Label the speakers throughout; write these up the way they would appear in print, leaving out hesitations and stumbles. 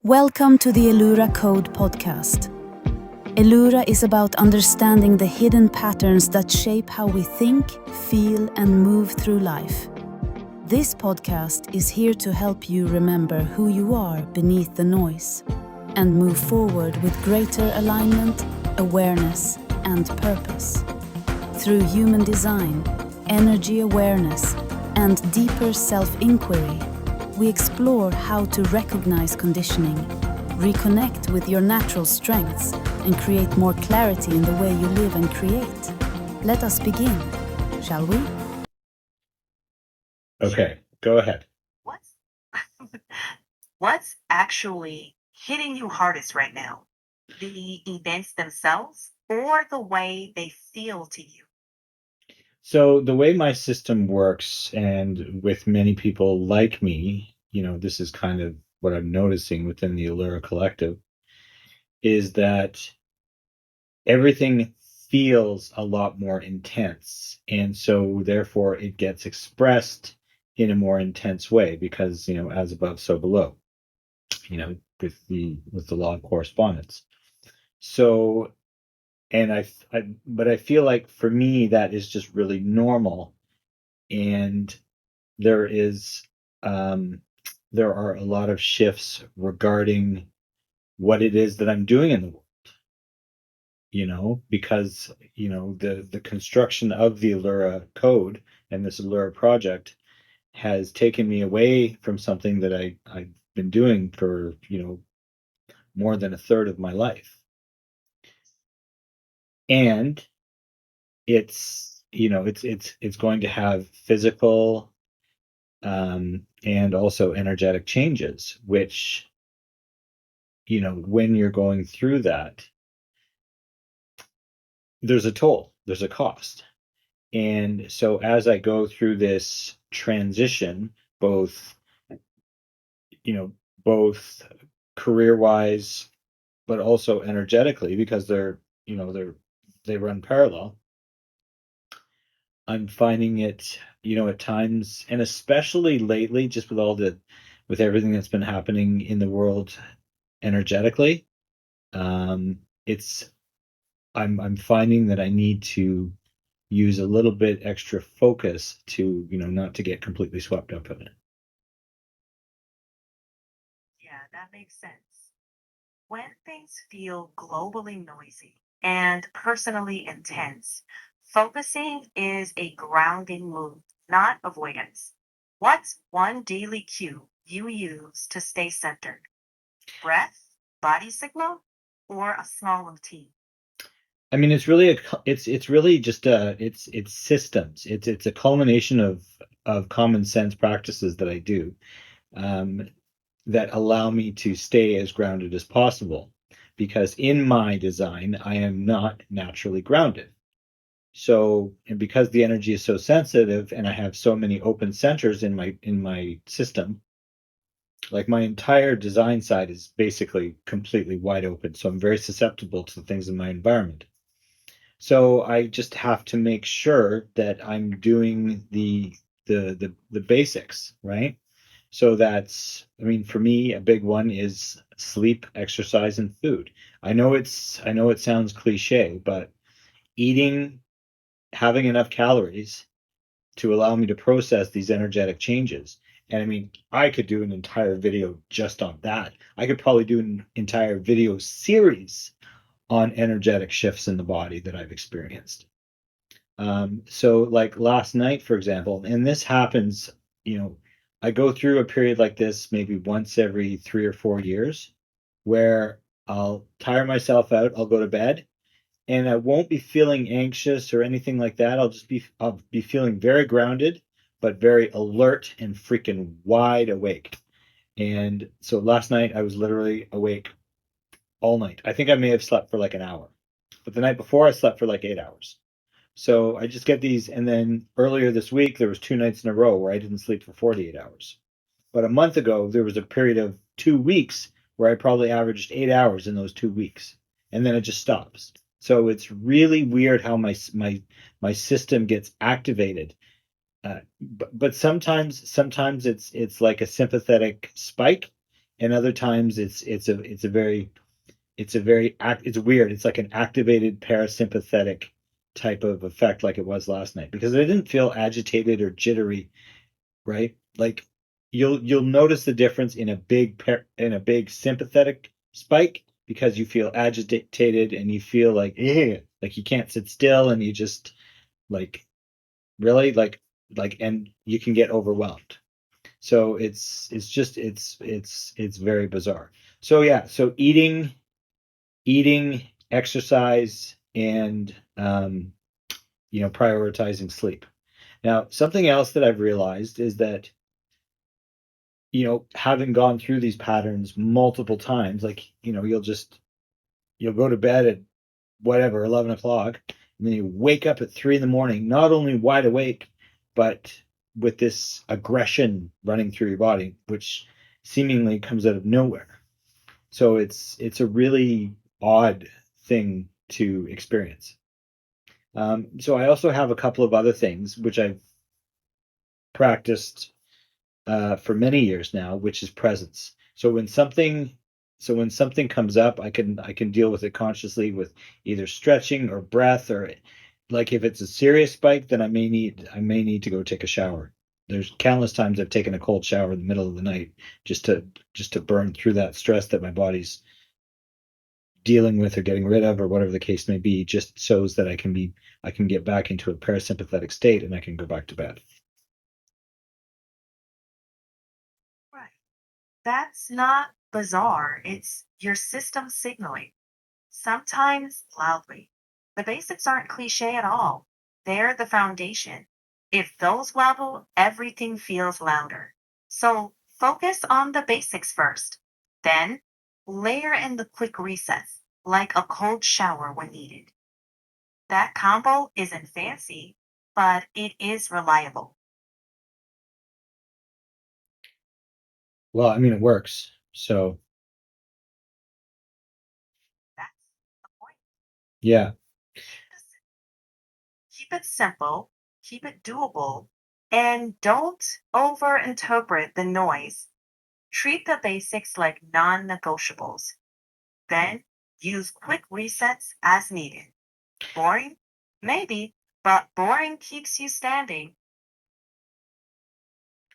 Speaker 1: Welcome to the Elura Code Podcast. Elura is about understanding the hidden patterns that shape how we think, feel, and move through life. This podcast is here to help you remember who you are beneath the noise and move forward with greater alignment, awareness, and purpose. Through human design, energy awareness, and deeper self-inquiry, we explore how to recognize conditioning, reconnect with your natural strengths, and create more clarity in the way you live and create. Let us begin, shall we?
Speaker 2: Okay, go ahead.
Speaker 3: What's actually hitting you hardest right now? The events themselves or the way they feel to you?
Speaker 2: So the way my system works, and with many people like me, this is kind of what I'm noticing within the Elura Collective, is that everything feels a lot more intense. And so therefore it gets expressed in a more intense way because, as above, so below, with the law of correspondence. So but I feel like for me that is just really normal, and there is there are a lot of shifts regarding what it is that I'm doing in the world, because the construction of the Elura Code and this Elura project has taken me away from something that I've been doing for more than a third of my life, and it's going to have physical and also energetic changes, which when you're going through that, there's a toll, there's a cost. And so as I go through this transition, both both career wise but also energetically, because they run parallel, I'm finding it, at times, and especially lately, just with everything that's been happening in the world energetically, it's I'm finding that I need to use a little bit extra focus to, not to get completely swept up in it.
Speaker 3: Yeah, that makes sense. When things feel globally noisy and personally intense, focusing is a grounding move, not avoidance. What's one daily cue you use to stay centered? Breath, body signal, or a small routine?
Speaker 2: I mean, it's really just it's systems. It's a culmination of common sense practices that I do, um, that allow me to stay as grounded as possible. Because in my design, I am not naturally grounded. So, and because the energy is so sensitive, and I have so many open centers in my system, like my entire design side is basically completely wide open. So I'm very susceptible to the things in my environment. So I just have to make sure that I'm doing the basics, right? So I mean, for me, a big one is sleep, exercise, and food. I know it sounds cliche, but eating, having enough calories to allow me to process these energetic changes. And I mean, I could do an entire video just on that. I could probably do an entire video series on energetic shifts in the body that I've experienced. So like last night, for example, and this happens, I go through a period like this maybe once every 3 or 4 years, where I'll tire myself out, I'll go to bed, and I won't be feeling anxious or anything like that. I'll be feeling very grounded, but very alert and freaking wide awake. And so last night I was literally awake all night. I think I may have slept for like an hour, but the night before I slept for like 8 hours. So I just get these, and then earlier this week there was 2 nights in a row where I didn't sleep for 48 hours. But a month ago there was a period of 2 weeks where I probably averaged 8 hours in those 2 weeks, and then it just stops. So it's really weird how my system gets activated. But sometimes it's like a sympathetic spike, and other times it's weird. It's like an activated parasympathetic type of effect, like it was last night, because I didn't feel agitated or jittery, right? Like you'll notice the difference in a big sympathetic spike because you feel agitated and you feel like you can't sit still and you just like really and you can get overwhelmed. So it's very bizarre. So yeah, so eating, exercise, and prioritizing sleep. Now, something else that I've realized is that having gone through these patterns multiple times, like you'll go to bed at whatever 11 o'clock, and then you wake up at 3 in the morning, not only wide awake, but with this aggression running through your body, which seemingly comes out of nowhere. So it's a really odd thing to experience. So I also have a couple of other things which I've practiced for many years now, which is presence. So when something comes up, I can deal with it consciously with either stretching or breath, or like if it's a serious spike, then I may need to go take a shower. There's countless times I've taken a cold shower in the middle of the night just to burn through that stress that my body's dealing with or getting rid of or whatever the case may be, just so that I can get back into a parasympathetic state and I can go back to bed.
Speaker 3: Right. That's not bizarre. It's your system signaling, sometimes loudly. The basics aren't cliche at all. They're the foundation. If those wobble, everything feels louder. So focus on the basics first. Then layer in the quick resets, like a cold shower when needed. That combo isn't fancy, but it is reliable.
Speaker 2: Well, I mean, it works. So
Speaker 3: That's the point.
Speaker 2: yeah,
Speaker 3: Keep it simple, keep it doable, and don't overinterpret the noise. Treat the basics like non negotiables. Then use quick resets as needed. Boring? Maybe, but boring keeps you standing.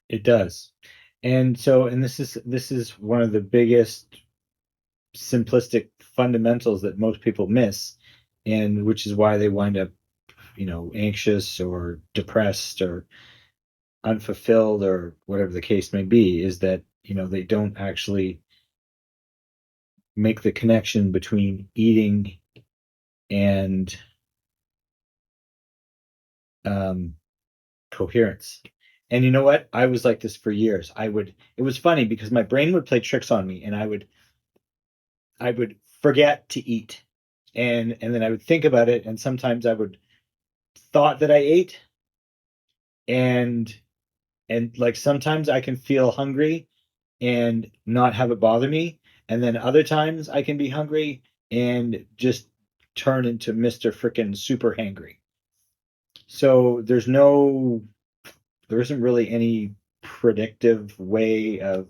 Speaker 2: it does. And this is one of the biggest simplistic fundamentals that most people miss, and which is why they wind up, anxious or depressed or unfulfilled or whatever the case may be, is that, they don't actually make the connection between eating and um, coherence. And you know what? I was like this for years. It was funny because my brain would play tricks on me and I would forget to eat. And then I would think about it, and sometimes I would thought that I ate, and like sometimes I can feel hungry and not have it bother me, and then other times I can be hungry and just turn into Mr. Frickin' super hangry. So there isn't really any predictive way of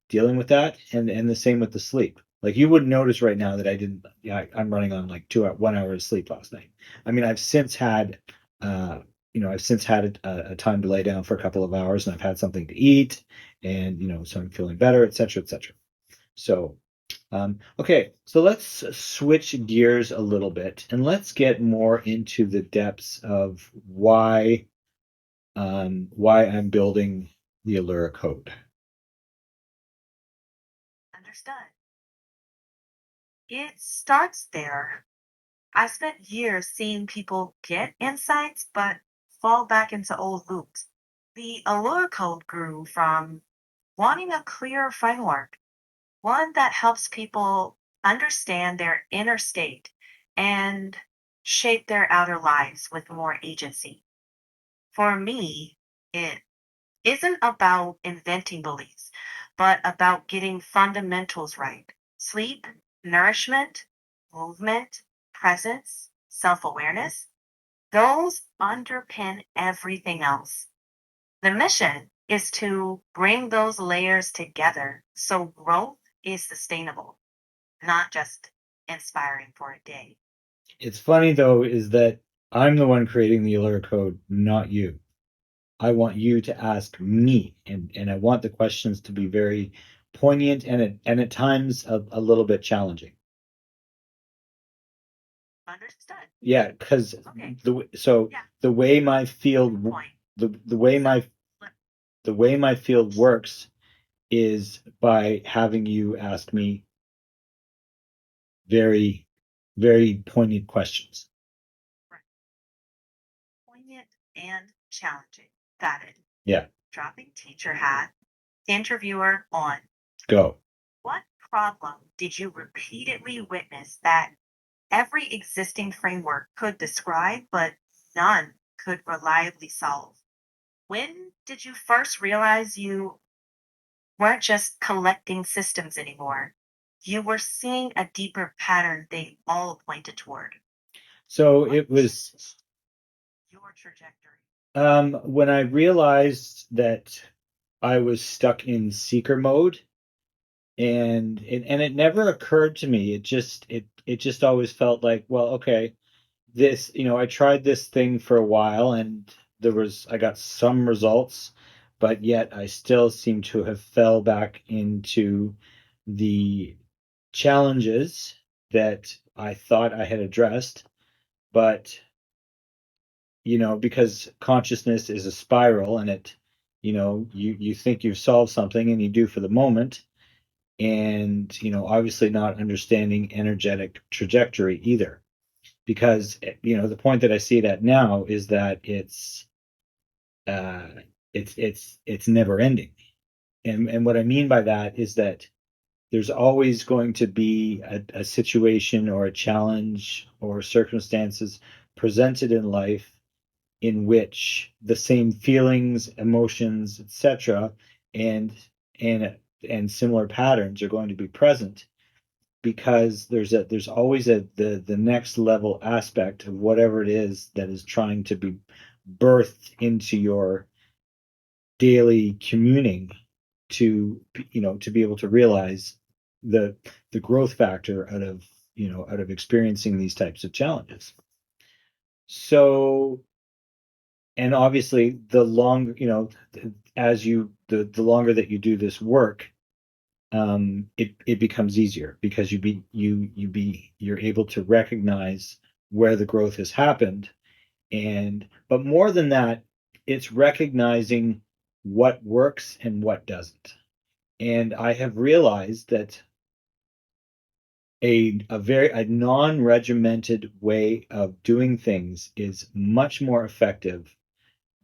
Speaker 2: dealing with that, and the same with the sleep. Like you wouldn't notice right now that I didn't. Yeah, I'm running on like 1 hour of sleep last night. I mean, I've since had a time to lay down for a couple of hours, and I've had something to eat, and so I'm feeling better, etc., etc. So, okay, so let's switch gears a little bit, and let's get more into the depths of why I'm building the Elura Code.
Speaker 3: Understood. It starts there. I spent years seeing people get insights but fall back into old loops. The Allure Code grew from wanting a clear framework, one that helps people understand their inner state and shape their outer lives with more agency. For me, it isn't about inventing beliefs, but about getting fundamentals right: sleep, nourishment, movement, presence, self awareness. Those underpin everything else. The mission is to bring those layers together so growth is sustainable, not just inspiring for a day.
Speaker 2: It's funny though, is that I'm the one creating the Elura Code, not you. I want you to ask me, and I want the questions to be very poignant and at times a little bit challenging.
Speaker 3: Understood.
Speaker 2: Yeah, because
Speaker 3: Okay. Yeah.
Speaker 2: the way my field
Speaker 3: Point.
Speaker 2: the way my the way my field works is by having you ask me very, very poignant questions.
Speaker 3: Right. Poignant and challenging. Got it.
Speaker 2: Yeah,
Speaker 3: Dropping teacher hat. Interviewer on.
Speaker 2: go.
Speaker 3: What problem did you repeatedly witness that every existing framework could describe, but none could reliably solve? When did you first realize you weren't just collecting systems anymore? You were seeing a deeper pattern they all pointed toward.
Speaker 2: So
Speaker 3: What
Speaker 2: it was
Speaker 3: changed your trajectory?
Speaker 2: when I realized that I was stuck in seeker mode, and it never occurred to me. It just always felt like, well, okay, this, I tried this thing for a while and I got some results, but yet I still seem to have fell back into the challenges that I thought I had addressed, but because consciousness is a spiral, and you think you've solved something and you do for the moment, and obviously not understanding energetic trajectory either, because the point that I see it at now is that uh it's never ending. And what I mean by that is that there's always going to be a situation or a challenge or circumstances presented in life in which the same feelings, emotions, etc., and and and similar patterns are going to be present, because there's always the next level aspect of whatever it is that is trying to be birthed into your daily communing, to be able to realize the the growth factor out of experiencing these types of challenges. So, and obviously the longer, as the longer that you do this work, it becomes easier, because you're able to recognize where the growth has happened. But more than that, it's recognizing what works and what doesn't. And I have realized that a non-regimented way of doing things is much more effective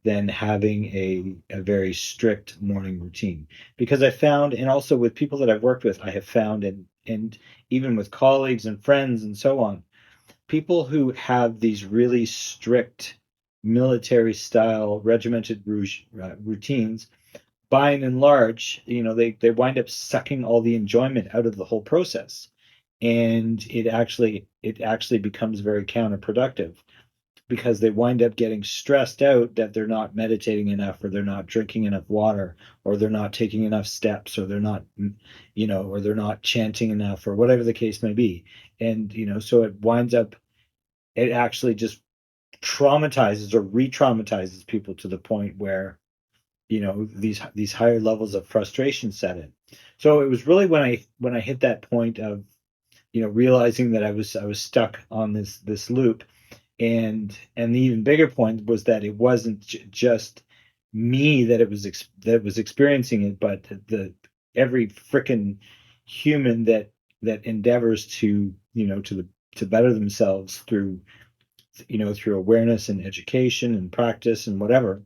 Speaker 2: than having a very strict morning routine. Because I found, and also with people that I've worked with, I have found, and even with colleagues and friends and so on, people who have these really strict military style regimented routines, by and large, they wind up sucking all the enjoyment out of the whole process. And it actually becomes very counterproductive, because they wind up getting stressed out that they're not meditating enough, or they're not drinking enough water, or they're not taking enough steps, or they're not, or they're not chanting enough, or whatever the case may be. And, so it actually just traumatizes or re-traumatizes people to the point where, these higher levels of frustration set in. So it was really when I hit that point of, realizing that I was stuck on this loop. And the even bigger point was that it wasn't just me that was experiencing it, but every frickin' human that endeavors to better themselves through awareness and education and practice and whatever,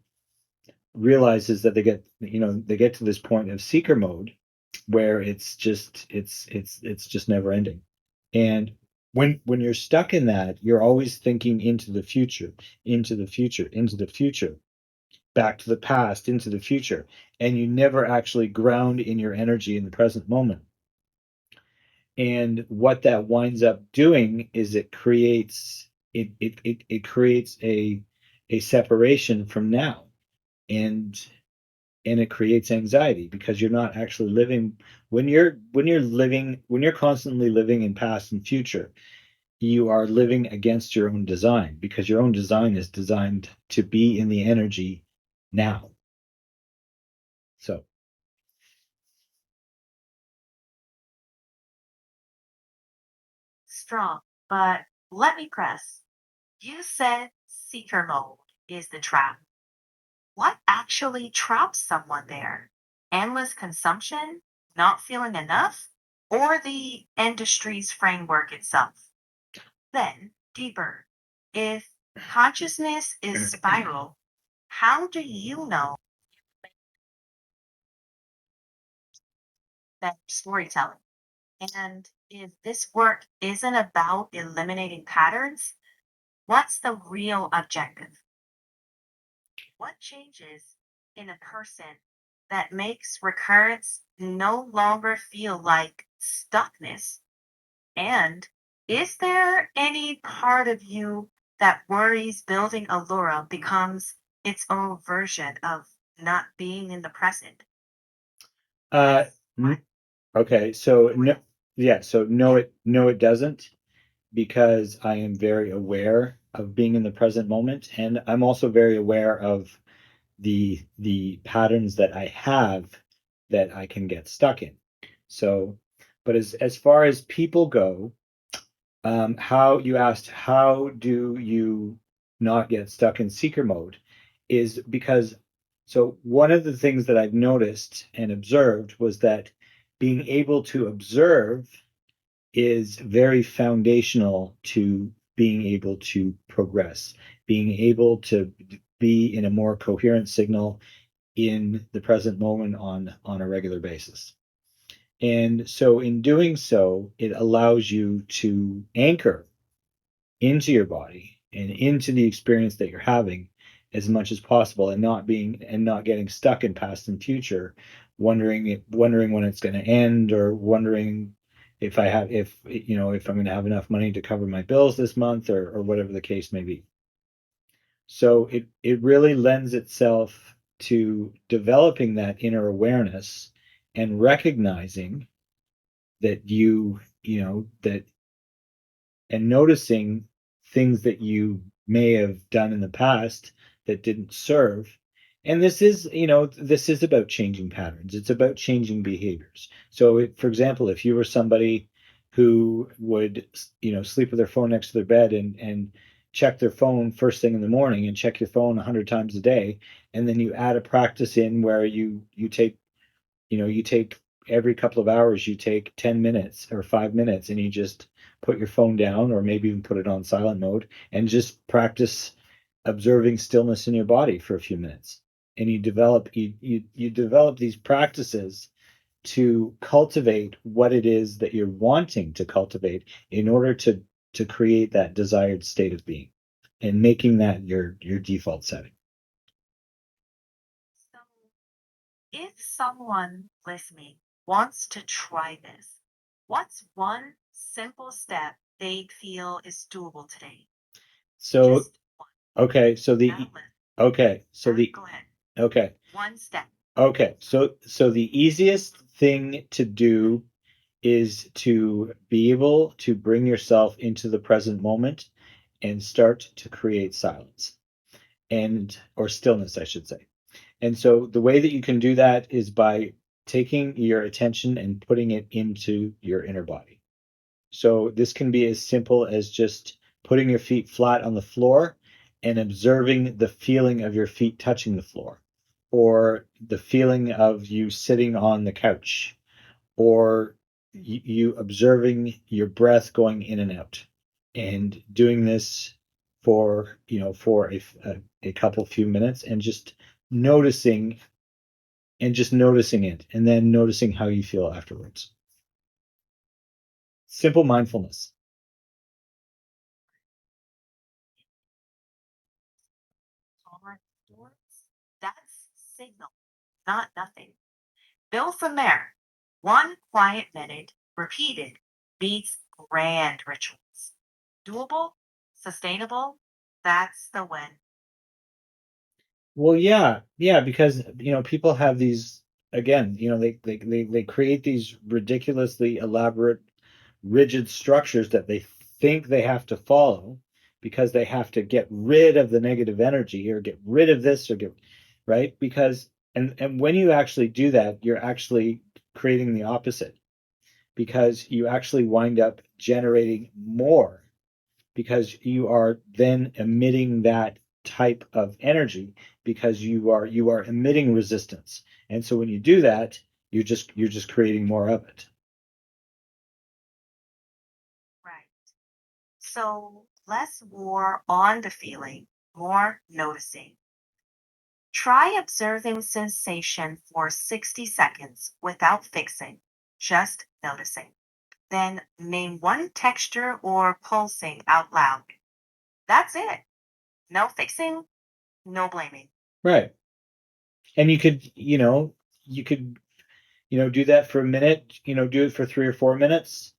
Speaker 2: realizes that they get to this point of seeker mode, where it's just never ending. And when you're stuck in that, you're always thinking into the future, into the future, into the future, back to the past, into the future, and you never actually ground in your energy in the present moment. And what that winds up doing is it creates a separation from now. And and it creates anxiety because you're not actually living when you're constantly living in past and future. You are living against your own design because your own design is designed to be in the energy now. So
Speaker 3: Strong, but let me press. You said seeker mode is the trap. What actually traps someone there? Endless consumption? Not feeling enough? Or the industry's framework itself? Then, deeper. If consciousness is spiral, how do you know that storytelling? And if this work isn't about eliminating patterns, what's the real objective? What changes in a person that makes recurrence no longer feel like stuckness? And is there any part of you that worries building Allura becomes its own version of not being in the present?
Speaker 2: uh
Speaker 3: Yes. What?
Speaker 2: okay, so no, yeah, so no it doesn't, because I am very aware of being in the present moment, and I'm also very aware of the patterns that I have that I can get stuck in. So, but as far as people go, how you asked, how do you not get stuck in seeker mode, is because, so one of the things that I've noticed and observed was that being able to observe is very foundational to being able to progress, being able to be in a more coherent signal in the present moment on a regular basis. And so in doing so, it allows you to anchor into your body and into the experience that you're having as much as possible, and not getting stuck in past and future, wondering when it's going to end, or wondering if I'm going to have enough money to cover my bills this month, or whatever the case may be. So it really lends itself to developing that inner awareness and recognizing that that, and noticing things that you may have done in the past that didn't serve. And this is about changing patterns. It's about changing behaviors. So, for example, if you were somebody who would, sleep with their phone next to their bed, and check their phone first thing in the morning, and check your phone 100 times a day, and then you add a practice in where you take every couple of hours, you take 10 minutes or 5 minutes, and you just put your phone down, or maybe even put it on silent mode, and just practice observing stillness in your body for a few minutes. And you develop these practices to cultivate what it is that you're wanting to cultivate in order to create that desired state of being, and making that your default setting.
Speaker 3: So, if someone listening wants to try this, what's one simple step they'd feel is doable today?
Speaker 2: So
Speaker 3: Just one.
Speaker 2: okay, so the
Speaker 3: Not list.
Speaker 2: okay, so
Speaker 3: Sure,
Speaker 2: the
Speaker 3: go ahead.
Speaker 2: okay.
Speaker 3: One step.
Speaker 2: Okay, so the easiest thing to do is to be able to bring yourself into the present moment and start to create silence, and or stillness, I should say. And so the way that you can do that is by taking your attention and putting it into your inner body. So this can be as simple as just putting your feet flat on the floor and observing the feeling of your feet touching the floor, or the feeling of you sitting on the couch, or you observing your breath going in and out, and doing this for a couple few minutes, and just noticing it, and then noticing how you feel afterwards. Simple mindfulness.
Speaker 3: Tolerant towards. That's signal, not nothing. Build from there. One quiet minute, repeated, beats grand rituals. Doable, sustainable, that's the win.
Speaker 2: Well, yeah, because people have these again, they create these ridiculously elaborate, rigid structures that they think they have to follow because they have to get rid of the negative energy or get rid of this or get right because and when you actually do that, you're actually creating the opposite because you actually wind up generating more because you are then emitting that type of energy because you are emitting resistance. And so when you do that, you're just creating more of it.
Speaker 3: Right. So less war on the feeling, more noticing. Try observing sensation for 60 seconds without fixing, just noticing. Then name one texture or pulsing out loud. That's it. No fixing, no blaming.
Speaker 2: Right. And you could do that for a minute, do it for 3 or 4 minutes.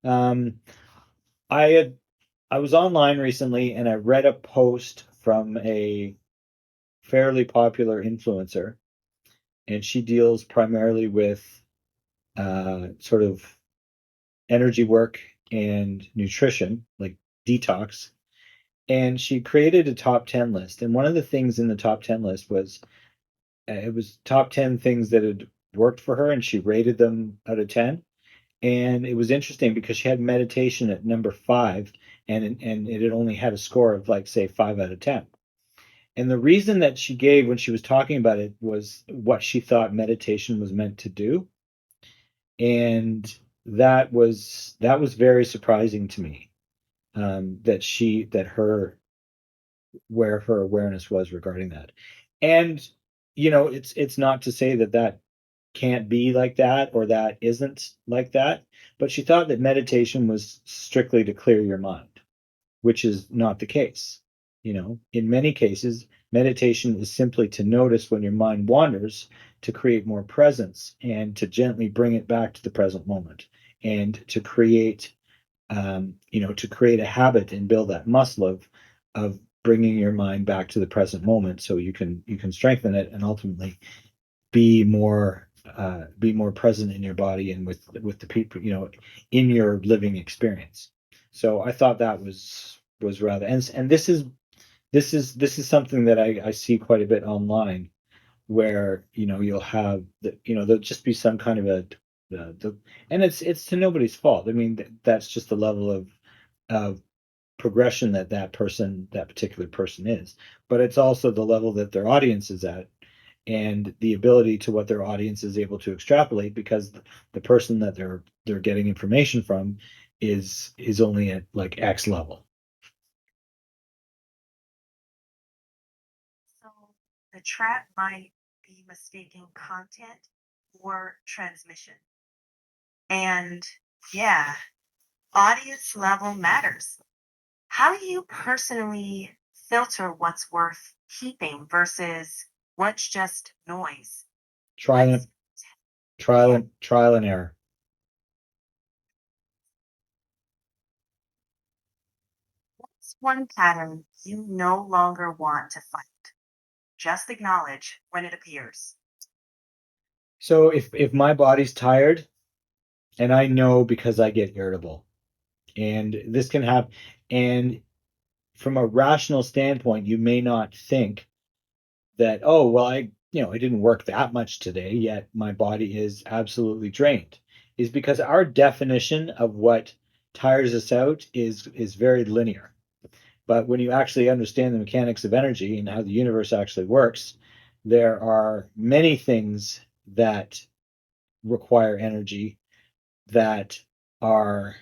Speaker 2: Um, I had I was online recently and I read a post from a fairly popular influencer, and she deals primarily with sort of energy work and nutrition, like detox. And she created a top 10 list. And one of the things in the top 10 list was it was top 10 things that had worked for her, and she rated them out of 10. And it was interesting because she had meditation at number five, and it had only had a score of like, say, 5 out of 10. And the reason that she gave when she was talking about it was what she thought meditation was meant to do. And that was very surprising to me, that her where her awareness was regarding that. And it's not to say that that can't be like that or that isn't like that, but she thought that meditation was strictly to clear your mind, which is not the case. In many cases, meditation is simply to notice when your mind wanders, to create more presence and to gently bring it back to the present moment, and to create a habit and build that muscle of bringing your mind back to the present moment so you can strengthen it and ultimately be more present in your body and with the people in your living experience. So I thought that was rather, and this is something that I see quite a bit online, where you'll have there'll just be some kind of and it's to nobody's fault. I mean, that's just the level of progression that particular person is, but it's also the level that their audience is at, and the ability to what their audience is able to extrapolate, because the person that they're getting information from is only at like X level.
Speaker 3: So the trap might be mistaking content for transmission. And yeah, audience level matters. How do you personally filter what's worth keeping versus what's just noise?
Speaker 2: Trial
Speaker 3: What's,
Speaker 2: and trial
Speaker 3: yeah,
Speaker 2: and trial and error.
Speaker 3: what's one pattern you no longer want to fight? Just acknowledge when it appears.
Speaker 2: So if my body's tired, and I know because I get irritable, and this can happen, and from a rational standpoint, you may not think that, oh, well, I didn't work that much today, yet my body is absolutely drained, is because our definition of what tires us out is very linear. But when you actually understand the mechanics of energy and how the universe actually works, there are many things that require energy that are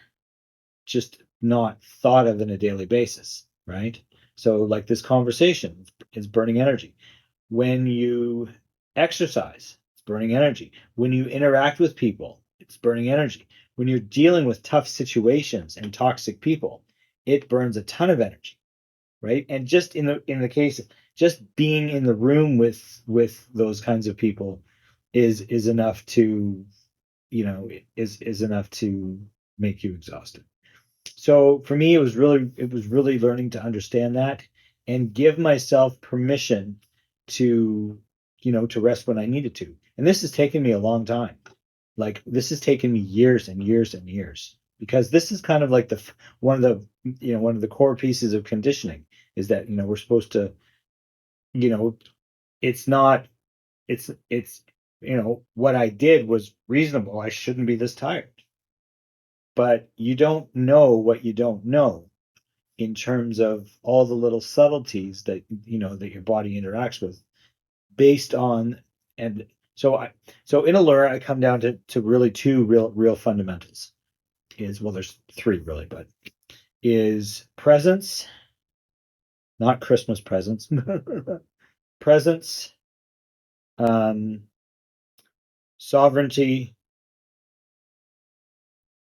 Speaker 2: just not thought of on a daily basis, right? So, like this conversation is burning energy. When you exercise, it's burning energy. When you interact with people, it's burning energy. When you're dealing with tough situations and toxic people, it burns a ton of energy, right? And just in the case of just being in the room with those kinds of people is enough to is enough to make you exhausted. So for me, it was really learning to understand that and give myself permission to, to rest when I needed to. And this has taken me a long time. Like this has taken me years and years and years, because this is kind of like one of the core pieces of conditioning is that, we're supposed to, you know, it's not, it's, what I did was reasonable. I shouldn't be this tired. But you don't know what you don't know in terms of all the little subtleties that, that your body interacts with based on, and so in Allure, I come down to really two real fundamentals. Well, there's three really, but is presence, not Christmas presents, presence, um, sovereignty,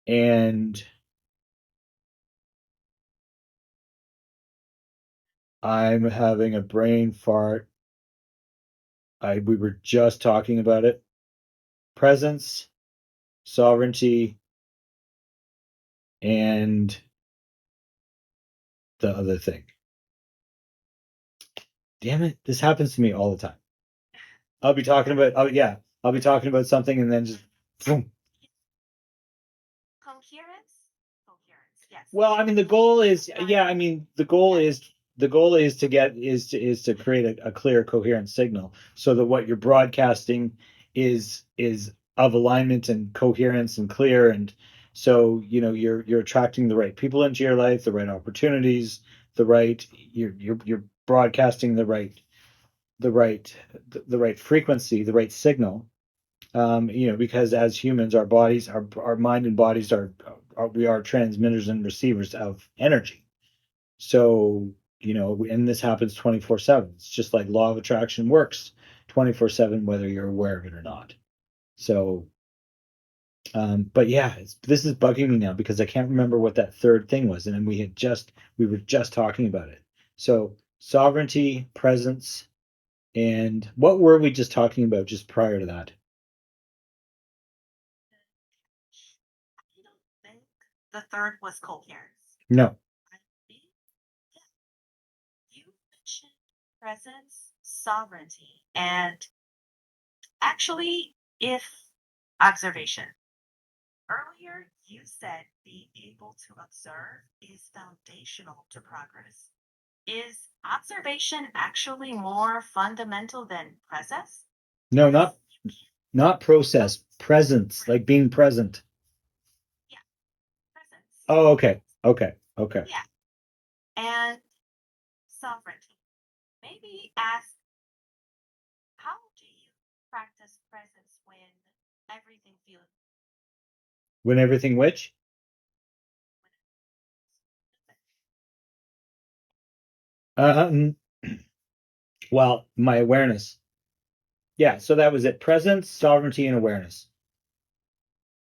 Speaker 2: and I'm having a brain fart. We were just talking about it. Presence, sovereignty, and the other thing. Damn it, this happens to me all the time. I'll be talking about, oh yeah, I'll be talking about something and then just boom.
Speaker 3: Coherence, yes.
Speaker 2: Well, I mean, the goal is, yeah, I mean, the goal is to create a clear, coherent signal so that what you're broadcasting is of alignment and coherence and clear, and so you're attracting the right people into your life, the right opportunities, you're broadcasting the right frequency, the right signal. Because as humans, our bodies, our mind and bodies we are transmitters and receivers of energy. So, and this happens 24/7. It's just like law of attraction works 24/7, whether you're aware of it or not. So, but yeah, this is bugging me now because I can't remember what that third thing was. And then we were just talking about it. So sovereignty, presence, and what were we just talking about just prior to that?
Speaker 3: I don't think the third was coherence.
Speaker 2: No.
Speaker 3: I think you mentioned presence, sovereignty, and actually, if observation. Earlier, you said being able to observe is foundational to progress. Is observation actually more fundamental than presence?
Speaker 2: No,
Speaker 3: Because
Speaker 2: not process, presence, like being present.
Speaker 3: yeah, presence.
Speaker 2: Oh, okay.
Speaker 3: Yeah, and sovereignty. Maybe ask, how do you practice presence when everything feels
Speaker 2: When everything which? Um, well, my awareness. Yeah, so that was it. Presence, sovereignty, and awareness,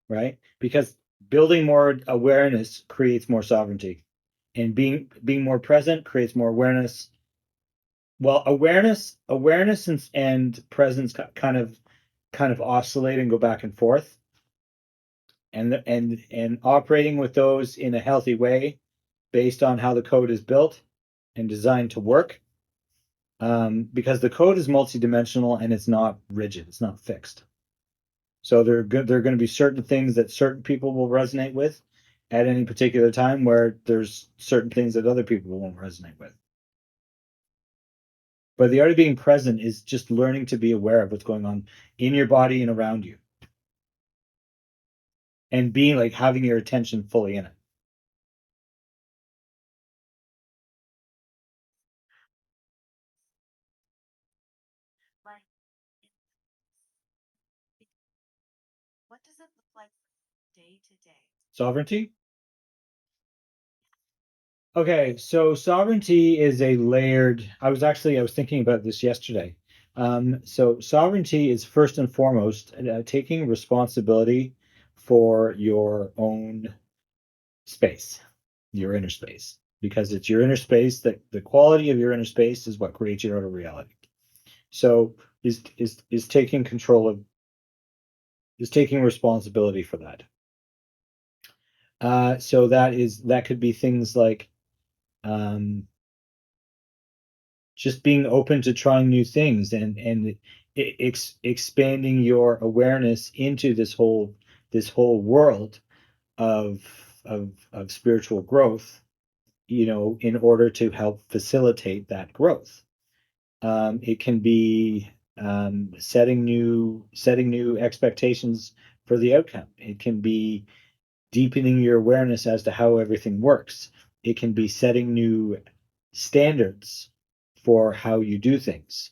Speaker 2: right? Because building more awareness creates more sovereignty, and being more present creates more awareness. Well, awareness and presence kind of oscillate and go back and forth, and operating with those in a healthy way based on how the code is built and designed to work. Because the code is multidimensional and it's not rigid, it's not fixed. So there are going to be certain things that certain people will resonate with at any particular time, where there's certain things that other people won't resonate with. But the art of being present is just learning to be aware of what's going on in your body and around you, and being like having your attention fully in it.
Speaker 3: like, what does it look like day to day?
Speaker 2: Sovereignty? Okay, so sovereignty is a layered. I was thinking about this yesterday. So sovereignty is first and foremost taking responsibility for your own space, your inner space, because it's your inner space that the quality of your inner space is what creates your outer reality. So is taking control of is taking responsibility for that. So that could be things like um, just being open to trying new things and expanding your awareness into this whole world of of spiritual growth, in order to help facilitate that growth. It can be setting new expectations for the outcome. It can be deepening your awareness as to how everything works. It can be setting new standards for how you do things.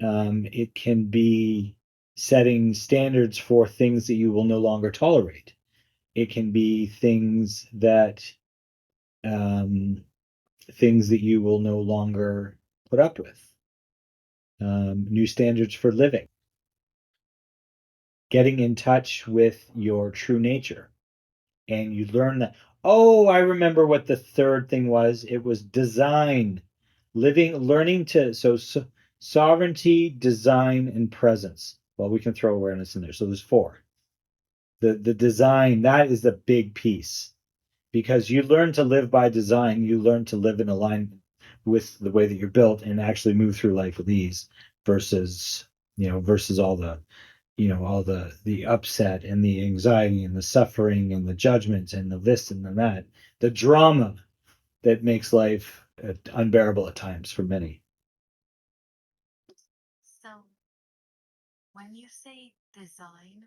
Speaker 2: It can be setting standards for things that you will no longer tolerate. It can be um, things that you will no longer put up with. New standards for living. Getting in touch with your true nature. And you learn that, oh, I remember what the third thing was. It was design. Learning so sovereignty, design, and presence. Well, we can throw awareness in there. So there's four. The design, that is the big piece. Because you learn to live by design, you learn to live in alignment with the way that you're built and actually move through life with ease versus, versus all the upset and the anxiety and the suffering and the judgments and the this and the that, the drama that makes life unbearable at times for many.
Speaker 3: So, when you say design,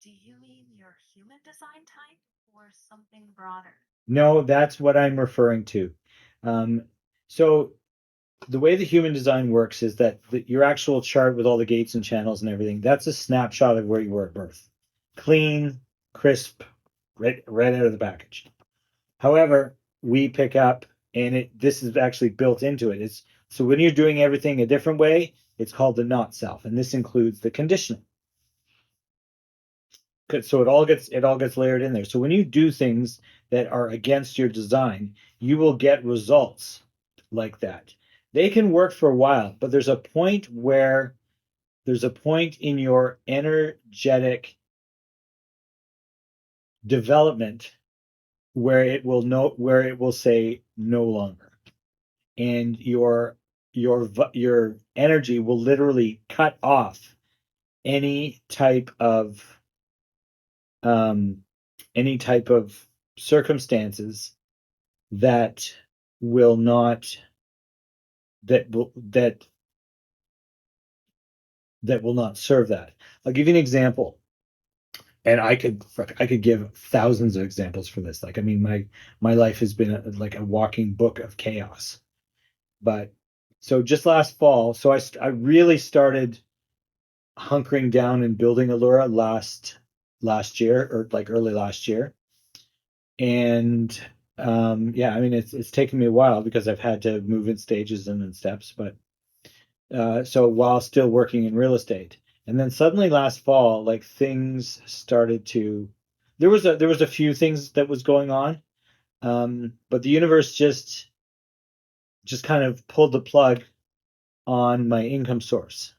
Speaker 3: do you mean your human design type or something broader?
Speaker 2: No, that's what I'm referring to. So the way the human design works is that your actual chart with all the gates and channels and everything, that's a snapshot of where you were at birth. Clean, crisp, right out of the package. However, we pick up, and this is actually built into it. So when you're doing everything a different way, it's called the not self, and this includes the conditioning. So it all gets layered in there. So when you do things that are against your design, you will get results like that. They can work for a while, but there's a point in your energetic development where it will say no longer, and your energy will literally cut off any type of um, any type of circumstances that will not that will that will not serve that. I'll give you an example, and I could give thousands of examples for this. Like, I mean, my life has been like a walking book of chaos. But so just last fall, so I really started hunkering down and building Elura last year, or like early last year. And yeah, I mean, it's taken me a while because I've had to move in stages and in steps, but so while still working in real estate. And then suddenly last fall, like things started to there was a few things that was going on. But the universe just kind of pulled the plug on my income source.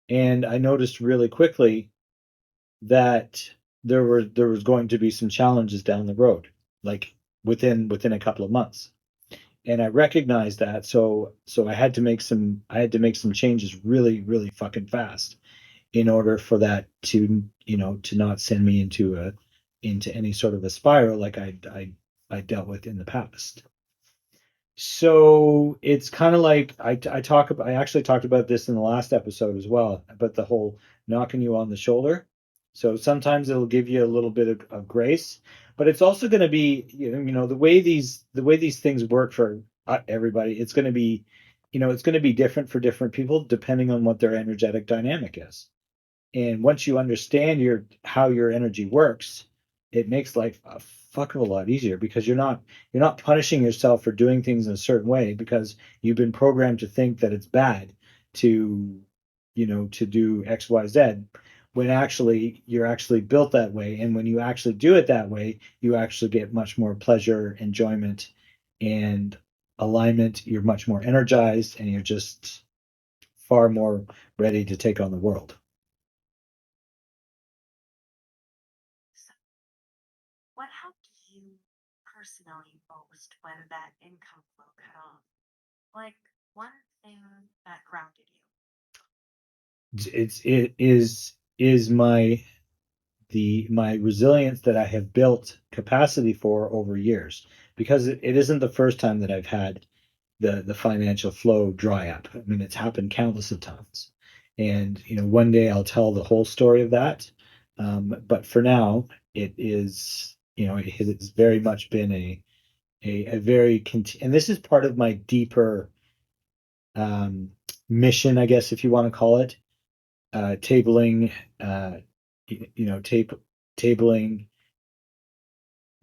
Speaker 2: And I noticed really quickly that there was going to be some challenges down the road, like within a couple of months. And I recognized that, so I had to make some changes really, really fucking fast in order for that to not send me into any sort of a spiral like I dealt with in the past. So it's kind of like I actually talked about this in the last episode as well, about the whole knocking you on the shoulder. So sometimes it'll give you a little bit of grace, but it's also going to be, the way these things work for everybody. It's going to be different for different people depending on what their energetic dynamic is. And once you understand how your energy works, it makes life a fuck of a lot easier, because you're not punishing yourself for doing things in a certain way because you've been programmed to think that it's bad to to do XYZ, when actually you're actually built that way. And when you actually do it that way, you actually get much more pleasure, enjoyment, and alignment. You're much more energized, and you're just far more ready to take on the world.
Speaker 3: So, what helped you personally most when that income flow cut off? Like one thing that grounded
Speaker 2: It is my resilience that I have built capacity for over years, because it isn't the first time that I've had the financial flow dry up. I mean, it's happened countless of times, and one day I'll tell the whole story of that. But for now, it is it has very much been a very and this is part of my deeper um, mission, I guess, if you want to call it, tabling, uh, tabling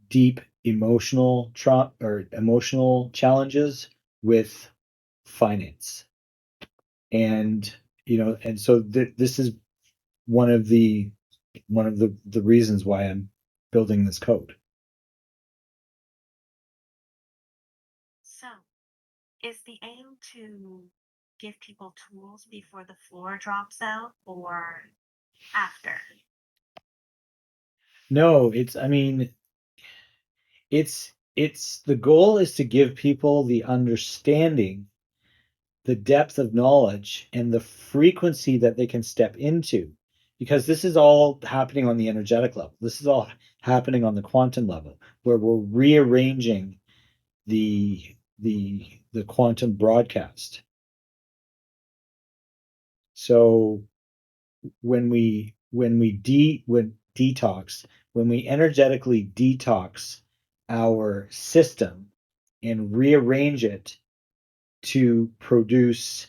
Speaker 2: deep emotional challenges with finance. And and so this is one of the reasons why I'm building this code.
Speaker 3: you. So, is the aim to give people tools before the floor drops out or after?
Speaker 2: No, it's I mean, it's the goal is to give people the understanding, the depth of knowledge, and the frequency that they can step into, because this is all happening on the energetic level. This is all happening on the quantum level, where we're rearranging the quantum broadcast. So when detox, when we energetically detox our system and rearrange it to produce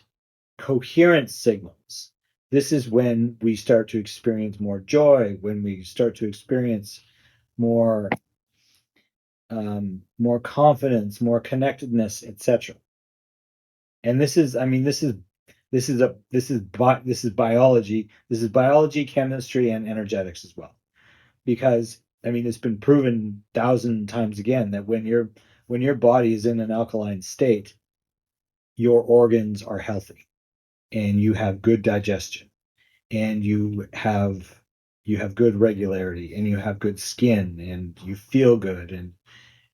Speaker 2: coherent signals, this is when we start to experience more joy, when we start to experience more more confidence, more connectedness, etc. And this is, I mean, this is biology. This is biology, chemistry, and energetics as well. Because I mean, it's been proven 1,000 times again that when your body is in an alkaline state, your organs are healthy, and you have good digestion, and you have good regularity, and you have good skin, and you feel good, and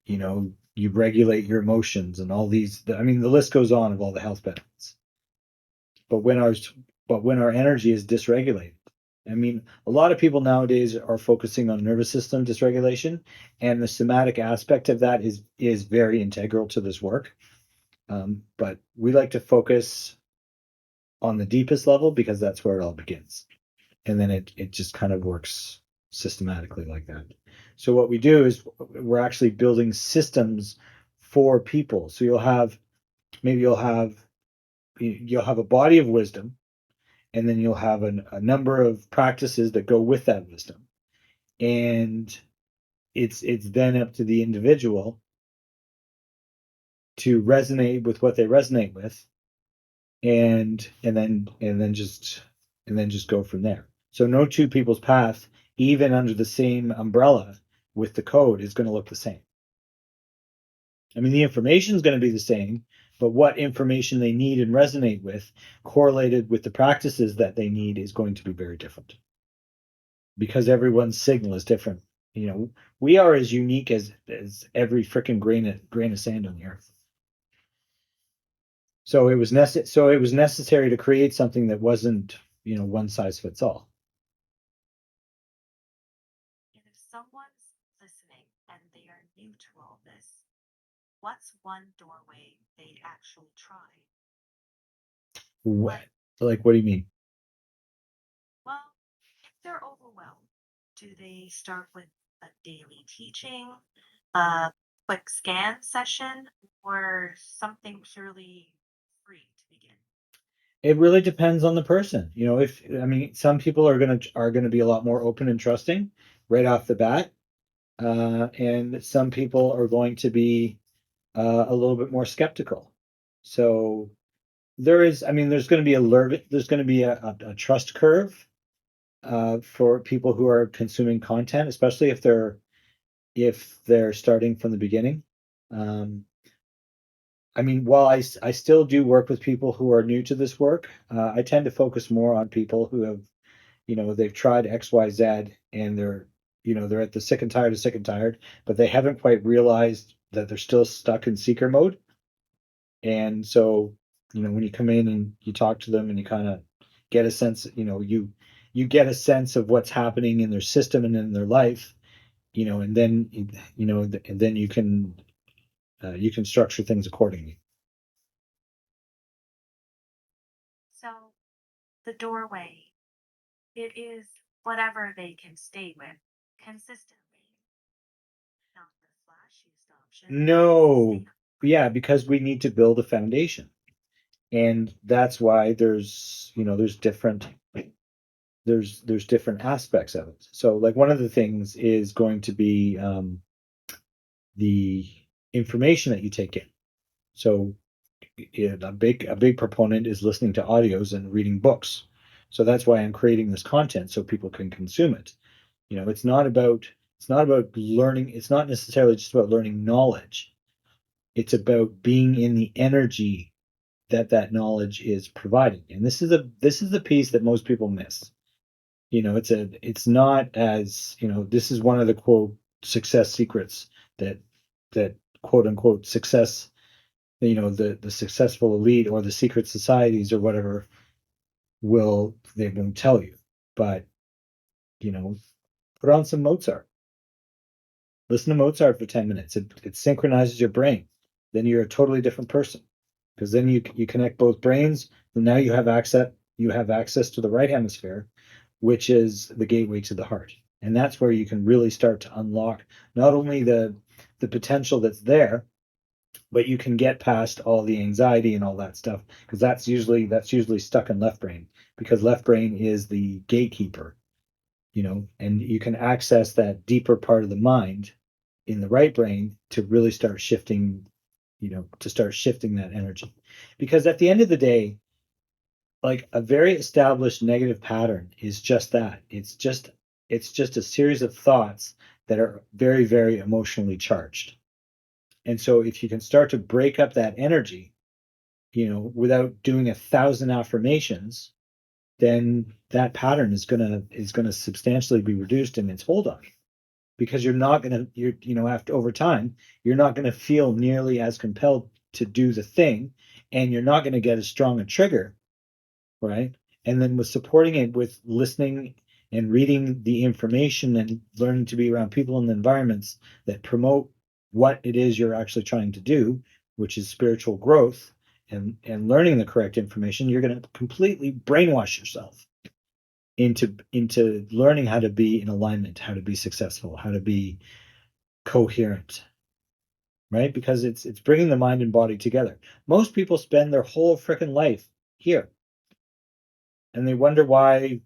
Speaker 2: you regulate your emotions, and all these. I mean, the list goes on of all the health benefits. But when our energy is dysregulated, I mean, a lot of people nowadays are focusing on nervous system dysregulation, and the somatic aspect of that is very integral to this work. But we like to focus on the deepest level, because that's where it all begins, and then it just kind of works systematically like that. So what we do is we're actually building systems for people. So maybe you'll have a body of wisdom, and then you'll have a number of practices that go with that wisdom, and it's then up to the individual to resonate with what they resonate with, and then just go from there. So no two people's path, even under the same umbrella with the code, is going to look the same. I mean, the information is going to be the same, but what information they need and resonate with, correlated with the practices that they need, is going to be very different, because everyone's signal is different. We are as unique as every freaking grain of sand on the earth. So it was necessary to create something that wasn't one size fits all.
Speaker 3: And if someone's listening and they are new to all this, what's one doorway they'd actually try?
Speaker 2: What?
Speaker 3: Like,
Speaker 2: Like, what do you mean?
Speaker 3: well, if they're overwhelmed, do they start with a daily teaching, a quick scan session, or something purely free to begin?
Speaker 2: It really depends on the person. If I mean, some people are gonna be a lot more open and trusting right off the bat, and some people are going to be a little bit more skeptical. So I mean, there's going to be a trust curve for people who are consuming content, especially if they're starting from the beginning. Um, I mean, while I still do work with people who are new to this work, I tend to focus more on people who have, they've tried X, Y, Z, and they're at the sick and tired, but they haven't quite realized that they're still stuck in seeker mode. And so, when you come in and you talk to them and you kind of get a sense, you get a sense of what's happening in their system and in their life, and then, and then you can structure things accordingly.
Speaker 3: So the doorway, it is whatever they can stay with consistently, not the flashiest option.
Speaker 2: No, yeah, because we need to build a foundation. And that's why there's different aspects of it. So like one of the things is going to be the information that you take in. So a big proponent is listening to audios and reading books. So that's why I'm creating this content so people can consume it. It's not about learning. It's not necessarily just about learning knowledge. It's about being in the energy that knowledge is providing. And this is the piece that most people miss. It's not as, this is one of the quote success secrets that quote unquote success, the successful elite or the secret societies or whatever they won't tell you. But, put on some Mozart. Listen to Mozart for 10 minutes. It synchronizes your brain. Then you're a totally different person. Because then you connect both brains, and now you have access to the right hemisphere, which is the gateway to the heart. And that's where you can really start to unlock not only the potential that's there, but you can get past all the anxiety and all that stuff, because that's usually stuck in left brain, because left brain is the gatekeeper, and you can access that deeper part of the mind in the right brain to really start shifting, that energy. Because at the end of the day, like a very established negative pattern is just that. It's just a series of thoughts that are very, very emotionally charged. And so if you can start to break up that energy, without doing 1,000 affirmations, then that pattern is gonna substantially be reduced in its hold on you. Because after over time, you're not gonna feel nearly as compelled to do the thing, and you're not gonna get as strong a trigger, right? And then with supporting it with listening and reading the information and learning to be around people and environments that promote what it is you're actually trying to do, which is spiritual growth, and learning the correct information, you're going to completely brainwash yourself into learning how to be in alignment, how to be successful, how to be coherent, right? Because it's bringing the mind and body together. Most people spend their whole freaking life here, and they wonder why,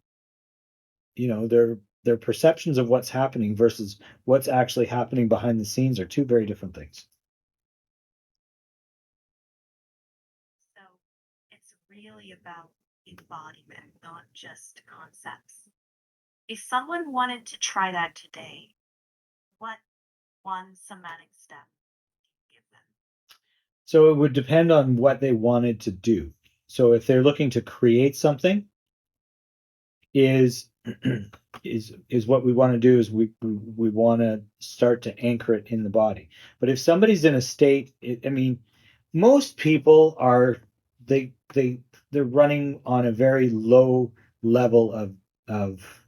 Speaker 2: their perceptions of what's happening versus what's actually happening behind the scenes are two very different things.
Speaker 3: So it's really about embodiment, not just concepts. If someone wanted to try that today, what one somatic step would you give them?
Speaker 2: So it would depend on what they wanted to do. So if they're looking to create something, is is what we want to do is we want to start to anchor it in the body. But if somebody's in a state, I mean, most people they're running on a very low level of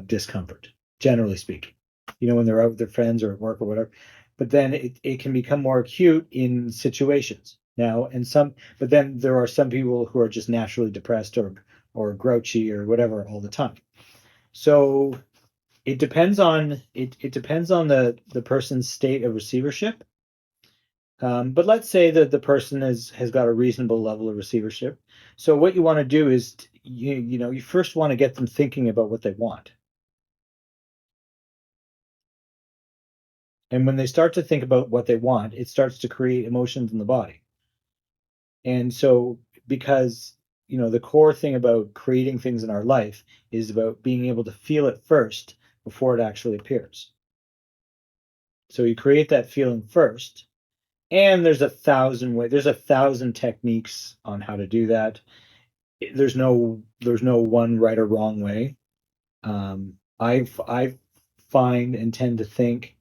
Speaker 2: discomfort, generally speaking. When they're out with their friends or at work or whatever. But then it can become more acute in situations now, but then there are some people who are just naturally depressed or grouchy or whatever all the time. So it depends on the person's state of receivership. But let's say that the person has got a reasonable level of receivership. So what you want to do is you first want to get them thinking about what they want. And when they start to think about what they want, it starts to create emotions in the body. And so, because, the core thing about creating things in our life is about being able to feel it first before it actually appears. So you create that feeling first, and there's 1,000 techniques on how to do that. There's no one right or wrong way. I find and tend to think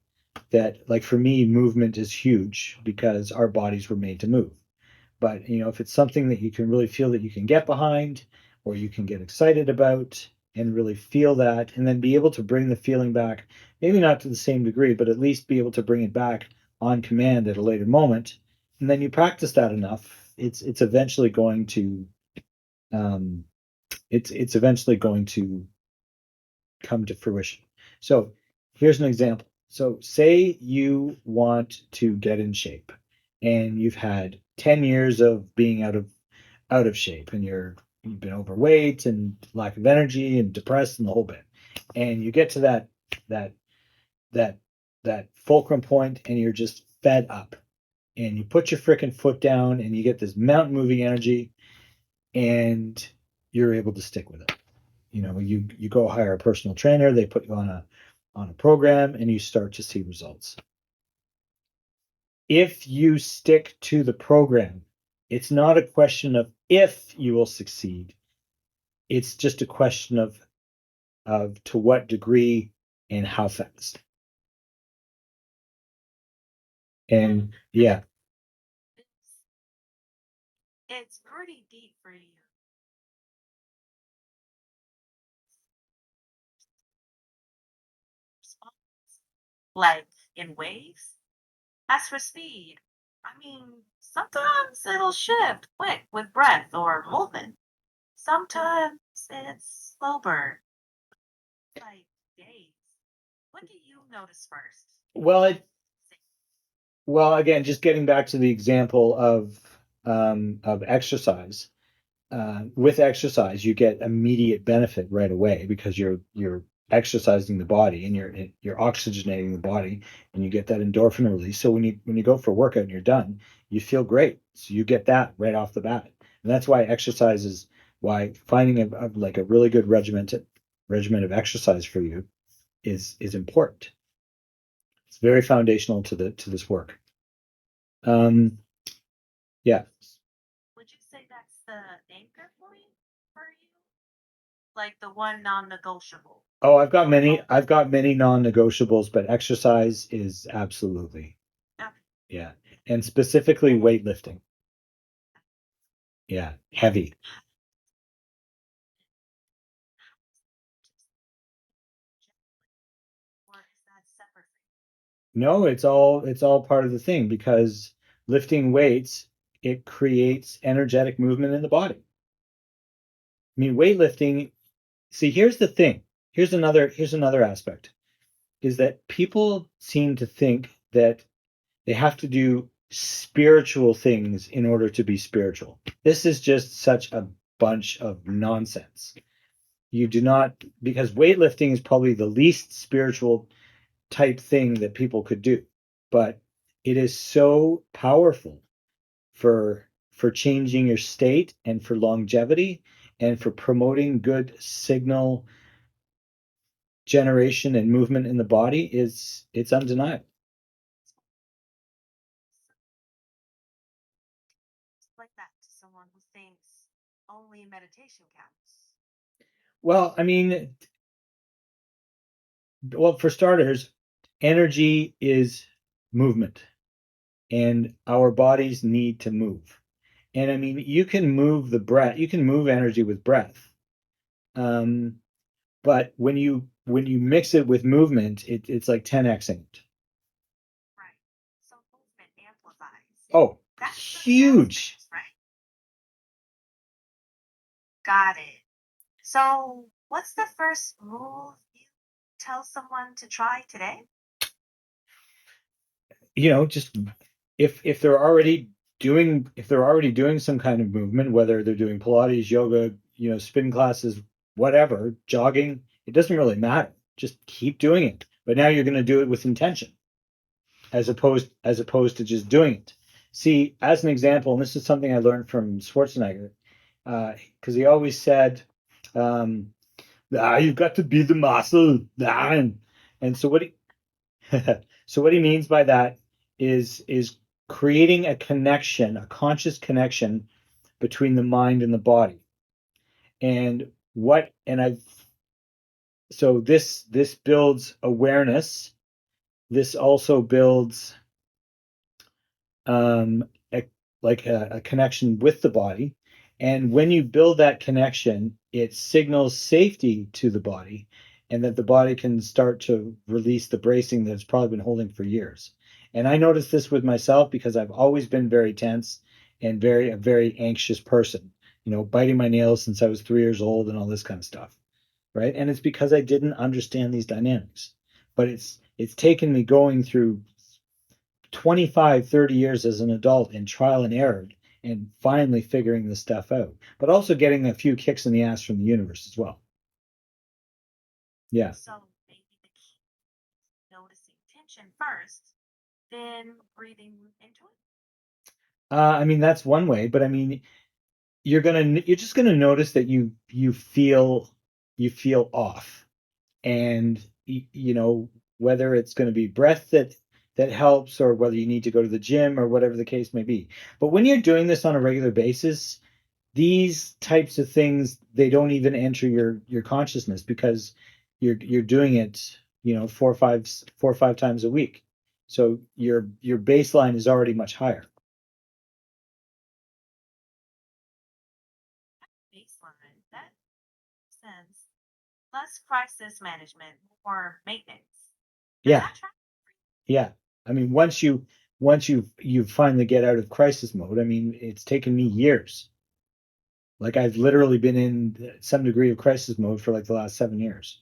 Speaker 2: that, like, for me, movement is huge because our bodies were made to move. But if it's something that you can really feel that you can get behind, or you can get excited about and really feel that, and then be able to bring the feeling back, maybe not to the same degree, but at least be able to bring it back on command at a later moment, and then you practice that enough, it's eventually going to um, it's eventually going to come to fruition. So here's an example. So say you want to get in shape, and you've had 10 years of being out of shape, and you've been overweight and lack of energy and depressed and the whole bit. And you get to that that that fulcrum point, and you're just fed up. And you put your freaking foot down, and you get this mountain moving energy, and you're able to stick with it. You go hire a personal trainer, they put you on a program, and you start to see results. If you stick to the program, it's not a question of if you will succeed. It's just a question of to what degree and how fast. And yeah,
Speaker 3: It's pretty deep for you. Like in waves. As for speed, I mean, sometimes it'll shift quick with breath or movement. Sometimes it's slow burn, like days. What do you notice first?
Speaker 2: well, again, just getting back to the example of exercise. With exercise, you get immediate benefit right away because you're exercising the body, and you're oxygenating the body, and you get that endorphin release. So when you go for a workout and you're done, you feel great. So you get that right off the bat, and that's why exercise is why finding like a really good regimen of exercise for you is important. It's very foundational to this work. Um, yeah.
Speaker 3: Would you say that's the anchor point for you? Like the one non-negotiable?
Speaker 2: Oh, I've got many non-negotiables, but exercise is absolutely,
Speaker 3: Okay.
Speaker 2: yeah. And specifically weightlifting. Yeah, heavy.
Speaker 3: Or is that separate?
Speaker 2: No, it's all part of the thing, because lifting weights, it creates energetic movement in the body. I mean, weightlifting, see, here's the thing. Here's another aspect, is that people seem to think that they have to do spiritual things in order to be spiritual. This is just such a bunch of nonsense. You do not, because weightlifting is probably the least spiritual type thing that people could do, but it is so powerful for changing your state, and for longevity, and for promoting good signal generation and movement in the body. It's undeniable.
Speaker 3: Like that to someone who thinks only meditation counts.
Speaker 2: Well, I mean, for starters, energy is movement, and our bodies need to move. And I mean, you can move the breath, you can move energy with breath. Um, but when you mix it with movement, it's like 10xing it.
Speaker 3: Right. So movement amplifies.
Speaker 2: Oh,
Speaker 3: That's the
Speaker 2: huge.
Speaker 3: right? Got it. So what's the first move you tell someone to try today?
Speaker 2: Just if they're already doing some kind of movement, whether they're doing Pilates, yoga, spin classes, whatever, jogging, it doesn't really matter. Just keep doing it. But now you're going to do it with intention, as opposed to just doing it. See, as an example, and this is something I learned from Schwarzenegger, because he always said, you've got to be the muscle. And so what he means by that is creating a connection, a conscious connection between the mind and the body. And what and I've so this builds awareness. This also builds um, like a connection with the body. And when you build that connection, it signals safety to the body, and that the body can start to release the bracing that it's probably been holding for years. And I noticed this with myself because I've always been very tense and a very anxious person, biting my nails since I was 3 years old and all this kind of stuff. Right. And it's because I didn't understand these dynamics. But it's taken me going through 25, 30 years as an adult in trial and error and finally figuring this stuff out, but also getting a few kicks in the ass from the universe as well. Yeah.
Speaker 3: So maybe the key is noticing tension first, then breathing into it.
Speaker 2: I mean, that's one way, but I mean, you're just gonna notice that you feel off, and whether it's going to be breath that helps, or whether you need to go to the gym, or whatever the case may be. But when you're doing this on a regular basis, these types of things, they don't even enter your consciousness, because you're doing it 4 or 5 times a week, so your baseline is already much higher.
Speaker 3: Baseline. That makes sense. Less crisis management, more maintenance. Does
Speaker 2: Yeah.
Speaker 3: that track?
Speaker 2: Yeah. I mean, once you finally get out of crisis mode, I mean, it's taken me years. Like, I've literally been in some degree of crisis mode for like the last 7 years.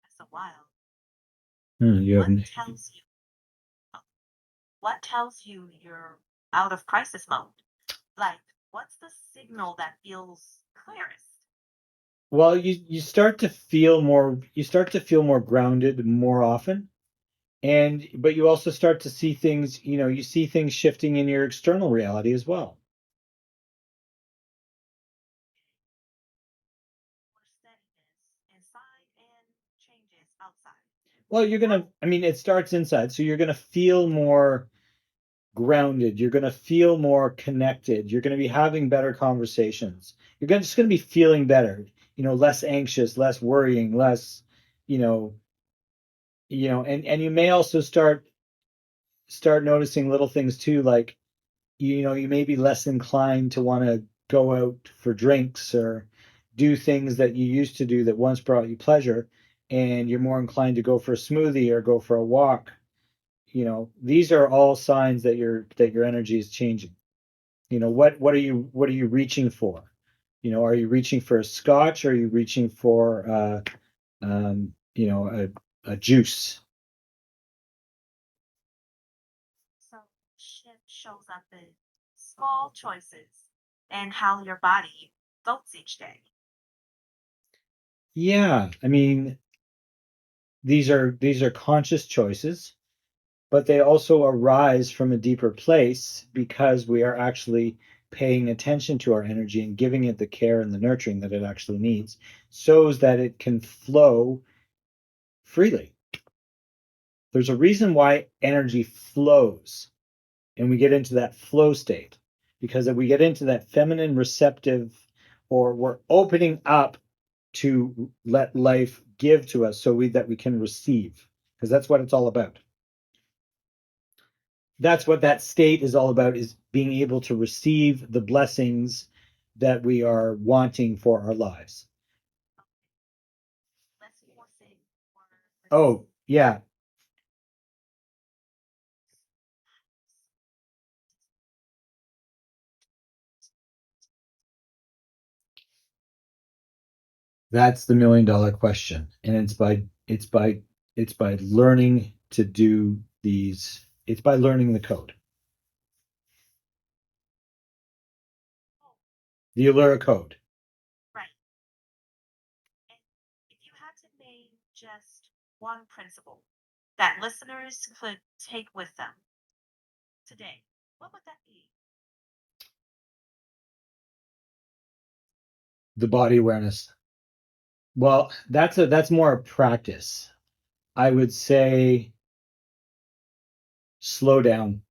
Speaker 3: That's a while.
Speaker 2: You
Speaker 3: What
Speaker 2: have
Speaker 3: tells you? What tells you you're out of crisis mode? Like, what's the signal that feels clearest?
Speaker 2: Well, you start to feel more grounded more often, but you also start to see things, you see things shifting in your external reality as well.
Speaker 3: More steadiness inside and changes outside.
Speaker 2: Well, I mean, it starts inside, so you're gonna feel more grounded. You're gonna feel more connected. You're gonna be having better conversations. Just gonna be feeling better. Less anxious, less worrying, less, you know, and you may also start noticing little things too, like, you may be less inclined to want to go out for drinks or do things that you used to do that once brought you pleasure, and you're more inclined to go for a smoothie or go for a walk. These are all signs that your energy is changing. What are you reaching for? Are you reaching for a scotch, or are you reaching for a juice?
Speaker 3: So shift shows up in small choices and how your body votes each day.
Speaker 2: Yeah, I mean, these are conscious choices, but they also arise from a deeper place because we are actually paying attention to our energy and giving it the care and the nurturing that it actually needs, so that it can flow freely. There's a reason why energy flows, and we get into that flow state, because if we get into that feminine receptive, or we're opening up to let life give to us, so that we can receive, because that's what it's all about. That's what that state is all about, is being able to receive the blessings that we are wanting for our lives.
Speaker 3: Let's force it.
Speaker 2: Oh, yeah. That's the $1 million question. And it's by learning to do these. It's by learning the code. The Elura Code.
Speaker 3: Right. And if you had to name just one principle that listeners could take with them today, what would that be?
Speaker 2: The body awareness. Well, that's more a practice. I would say slow down,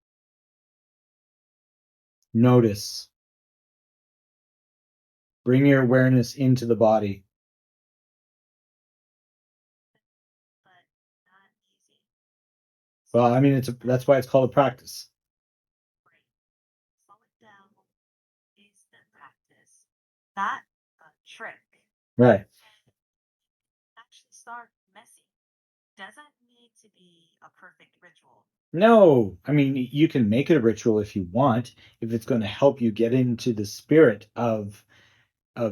Speaker 2: notice, bring your awareness into the body.
Speaker 3: But not easy.
Speaker 2: Well, I mean, that's why it's called a practice.
Speaker 3: Right. Slow it down is the practice, not a trick.
Speaker 2: Right.
Speaker 3: And actually start messy. Doesn't need to be a perfect ritual.
Speaker 2: No, I mean, you can make it a ritual if you want, if it's going to help you get into the spirit of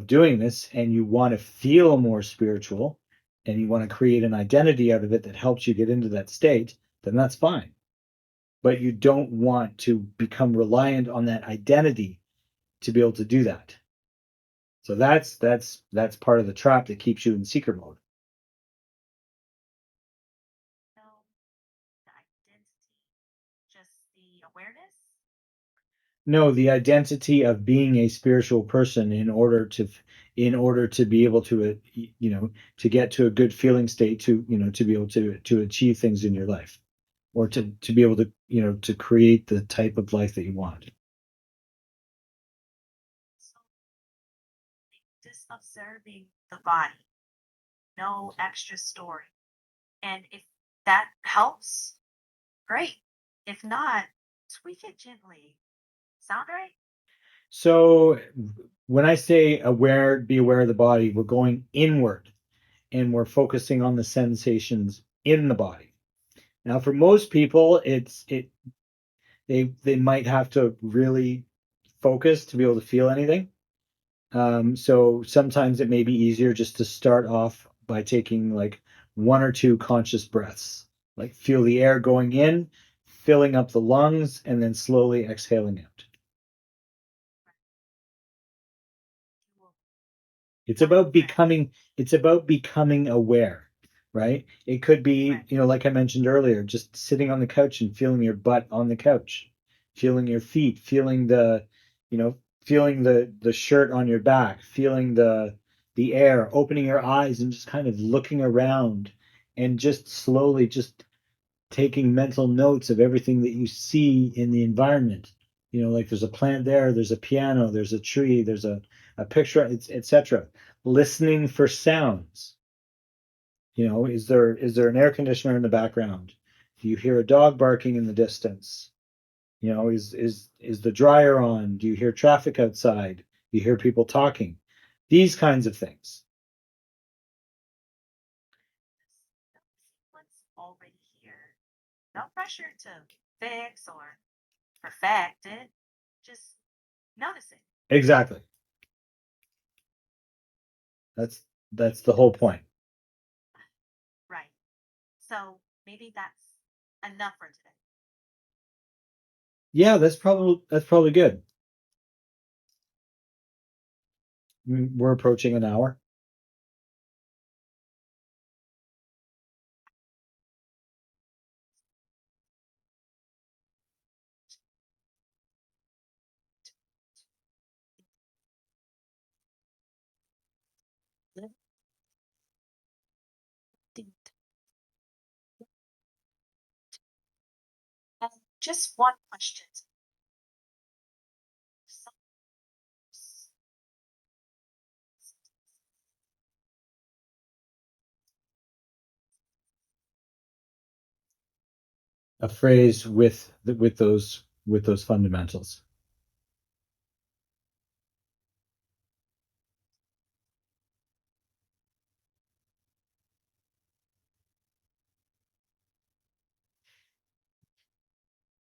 Speaker 2: doing this and you want to feel more spiritual and you want to create an identity out of it that helps you get into that state, then that's fine. But you don't want to become reliant on that identity to be able to do that. So that's part of the trap that keeps you in seeker mode.
Speaker 3: No, the identity, just the awareness.
Speaker 2: No, the identity of being a spiritual person in order to be able to to get to a good feeling state to be able to achieve things in your life or to be able to create the type of life that you want.
Speaker 3: So just observing the body, no extra story. And if that helps, great. If not, tweak it gently. Sound right?
Speaker 2: So when I say be aware of the body, we're going inward and we're focusing on the sensations in the body. Now, for most people, they might have to really focus to be able to feel anything. So sometimes it may be easier just to start off by taking like one or two conscious breaths. Like feel the air going in, filling up the lungs, and then slowly exhaling out.
Speaker 3: You will
Speaker 2: It's
Speaker 3: find
Speaker 2: about
Speaker 3: rest.
Speaker 2: becoming aware, right? It could be,
Speaker 3: Right.
Speaker 2: like I mentioned earlier, just sitting on the couch and feeling your butt on the couch, feeling your feet, you know, feeling the shirt on your back, feeling the air, opening your eyes and just kind of looking around and just slowly just taking mental notes of everything that you see in the environment. Like there's a plant there, there's a piano, there's a tree, there's a picture, etc. Listening for sounds. Is there an air conditioner in the background? Do you hear a dog barking in the distance? Is the dryer on? Do you hear traffic outside? Do you hear people talking? These kinds of things.
Speaker 3: Noticing what's already here. No pressure to fix or perfect it. Just notice it.
Speaker 2: Exactly. That's
Speaker 3: Maybe
Speaker 2: the whole
Speaker 3: that's
Speaker 2: point.
Speaker 3: right. So maybe that's enough for today.
Speaker 2: Yeah, that's probably good. We're approaching an hour.
Speaker 3: And just one question.
Speaker 2: A phrase with those fundamentals.